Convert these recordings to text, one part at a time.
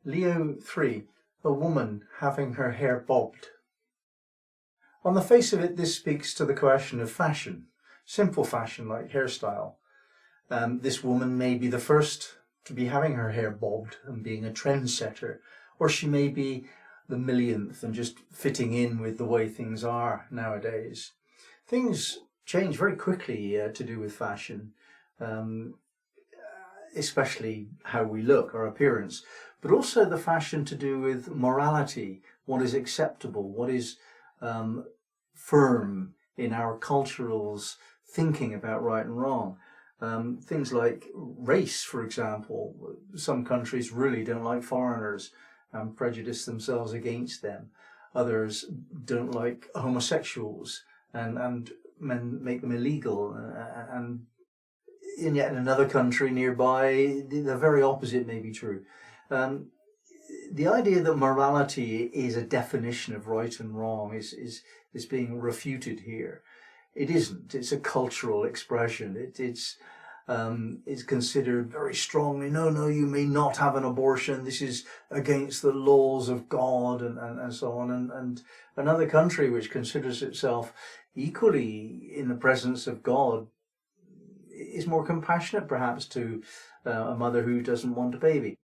Leo 3, a woman having her hair bobbed. On the face of it, this speaks to the question of fashion, simple fashion like hairstyle. This woman may be the first to be having her hair bobbed and being a trendsetter, or she may be the millionth and just fitting in with the way things are nowadays. Things change very quickly to do with fashion, especially how we look, our appearance, but also the fashion to do with morality, what is acceptable, what is firm in our cultural's thinking about right and wrong. Things like race, for example. Some countries really don't like foreigners and prejudice themselves against them. Others don't like homosexuals and make them illegal. And yet in another country nearby, the very opposite may be true. The idea that morality is a definition of right and wrong is being refuted here. It isn't. It's a cultural expression. It's considered very strongly, no, you may not have an abortion. This is against the laws of God and so on. And another country which considers itself equally in the presence of God is more compassionate perhaps to a mother who doesn't want a baby.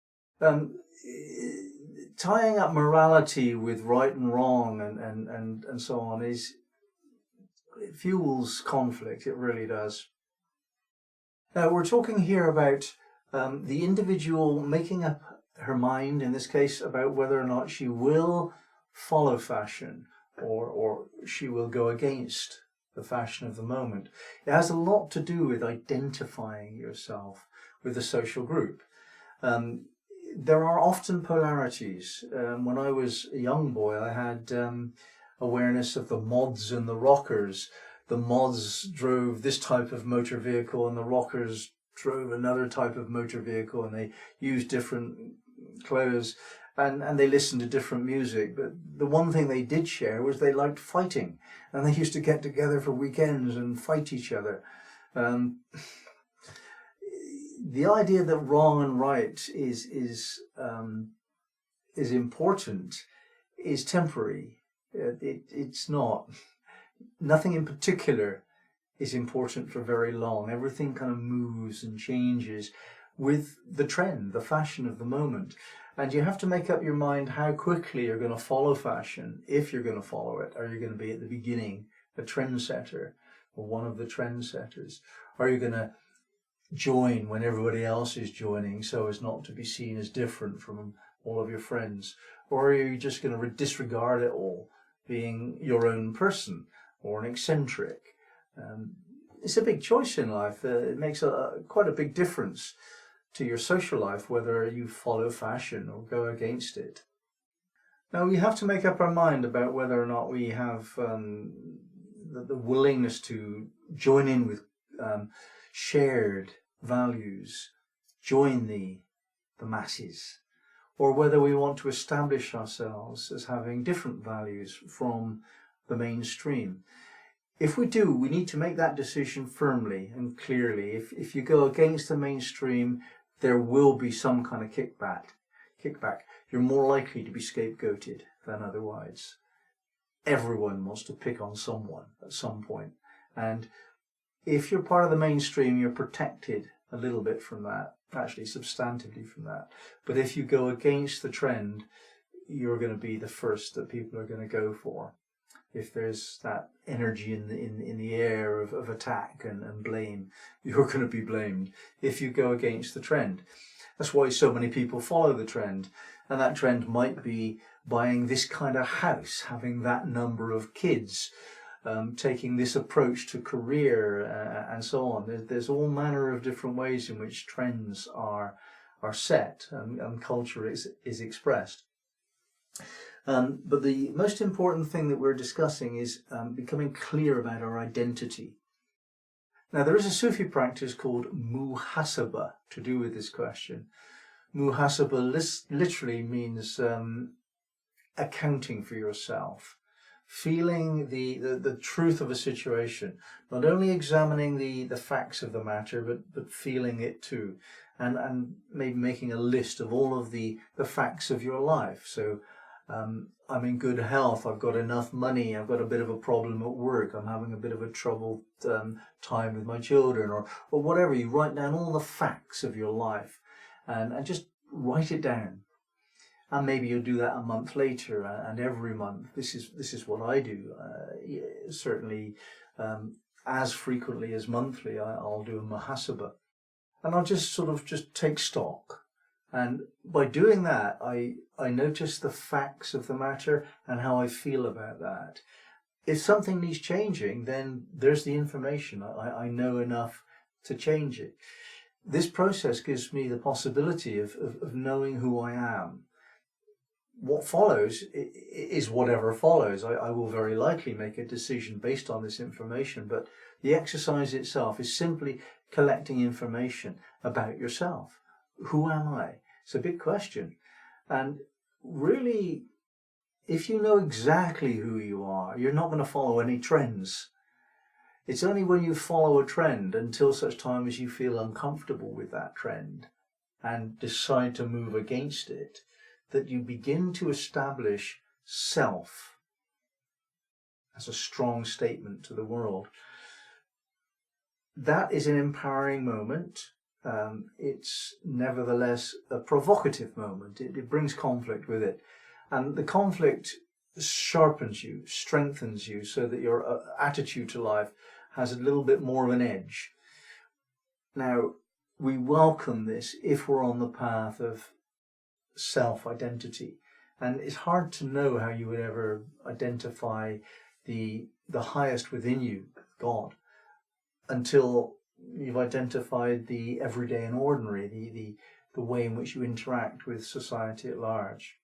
Tying up morality with right and wrong and so on it fuels conflict. It really does. Now we're talking here about the individual making up her mind, in this case, about whether or not she will follow fashion or she will go against the fashion of the moment. It has a lot to do with identifying yourself with a social group. There are often polarities. When I was a young boy, I had awareness of the mods and the rockers. The mods drove this type of motor vehicle and the rockers drove another type of motor vehicle, and they used different clothes and they listened to different music. But the one thing they did share was they liked fighting, and they used to get together for weekends and fight each other. The idea that wrong and right is important is temporary. It's not. Nothing in particular is important for very long. Everything kind of moves and changes with the trend, the fashion of the moment. And you have to make up your mind how quickly you're going to follow fashion, if you're going to follow it. Are you going to be at the beginning a trendsetter or one of the trendsetters? Are you going to join when everybody else is joining so as not to be seen as different from all of your friends? Or are you just going to disregard it all, being your own person or an eccentric? It's a big choice in life. It makes quite a big difference to your social life whether you follow fashion or go against it. Now we have to make up our mind about whether or not we have the willingness to join in with shared values, join the masses, or whether we want to establish ourselves as having different values from the mainstream. If we do, we need to make that decision firmly and clearly. If you go against the mainstream, there will be some kind of kickback. You're more likely to be scapegoated than otherwise. Everyone wants to pick on someone at some point. And if you're part of the mainstream, you're protected a little bit from that, actually substantively from that. But if you go against the trend, you're going to be the first that people are going to go for. If there's that energy in the air of attack and blame, you're going to be blamed if you go against the trend. That's why so many people follow the trend. And that trend might be buying this kind of house, having that number of kids, taking this approach to career and so on. There's all manner of different ways in which trends are set and culture is expressed. But the most important thing that we're discussing is becoming clear about our identity. Now there is a Sufi practice called muhasaba to do with this question. Muhasaba literally means accounting for yourself. feeling the truth of a situation, not only examining the facts of the matter, but feeling it too, and maybe making a list of all of the facts of your life. So I'm in good health, I've got enough money, I've got a bit of a problem at work, I'm having a bit of a troubled time with my children, or whatever. You write down all the facts of your life and just write it down. And maybe you'll do that a month later, and every month. This is what I do. Certainly, as frequently as monthly, I'll do a muhasabah, and I'll just take stock. And by doing that, I notice the facts of the matter and how I feel about that. If something needs changing, then there's the information. I know enough to change it. This process gives me the possibility of knowing who I am. What follows is whatever follows. I will very likely make a decision based on this information, but the exercise itself is simply collecting information about yourself. Who am I? It's a big question. And really, if you know exactly who you are, you're not going to follow any trends. It's only when you follow a trend until such time as you feel uncomfortable with that trend and decide to move against it, that you begin to establish self as a strong statement to the world. That is an empowering moment. It's nevertheless a provocative moment. It brings conflict with it. And the conflict sharpens you, strengthens you, so that your attitude to life has a little bit more of an edge. Now, we welcome this if we're on the path of self-identity, and it's hard to know how you would ever identify the highest within you, God, until you've identified the everyday and ordinary, the way in which you interact with society at large.